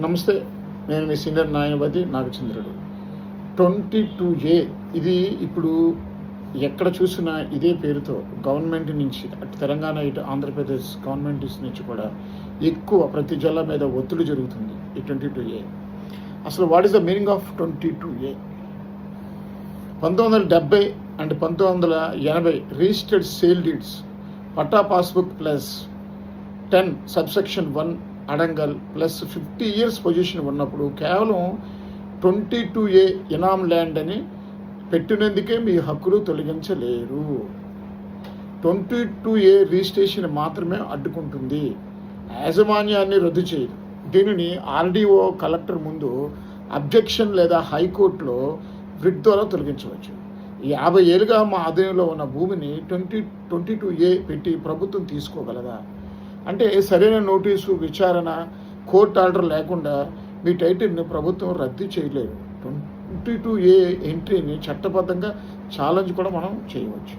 నమస్తే, నేను మీ సీనియర్ న్యాయవాది నాగచంద్రుడు. 22A ఇది ఇప్పుడు ఎక్కడ చూసినా ఇదే పేరుతో గవర్నమెంట్ నుంచి, అటు తెలంగాణ ఇటు ఆంధ్రప్రదేశ్ గవర్నమెంట్ నుంచి కూడా ఎక్కువ ప్రతి జిల్లా మీద ఒత్తిడి జరుగుతుంది. ఈ 22A అసలు what is the meaning of 22A? 1970 and 1980 registered sale deeds patta passbook plus 10 subsection 1 adangal plus 50 years position ఉన్నప్పుడు కేవలం 22A ఇనామ్ ల్యాండ్ అని పెట్టినందుకే మీ హక్కులు తొలగించలేరు. 22A రిజిస్ట్రేషన్ మాత్రమే అడ్డుకుంటుంది, యాజమాన్యాన్ని రద్దు చేయదు. దీనిని RDO కలెక్టర్ ముందు అబ్జెక్షన్ లేదా హైకోర్టులో రిట్ ద్వారా తొలగించవచ్చు. 50 ఏళ్ళుగా మా ఆధీనంలో ఉన్న భూమిని 22A పెట్టి ప్రభుత్వం తీసుకోగలదా? అంటే సరైన నోటీసు, విచారణ, కోర్టు ఆర్డర్ లేకుండా మీ టైటిల్ని ప్రభుత్వం రద్దు చేయలేదు. 22A ఎంట్రీని చట్టబద్ధంగా ఛాలెంజ్ కూడా మనం చేయవచ్చు.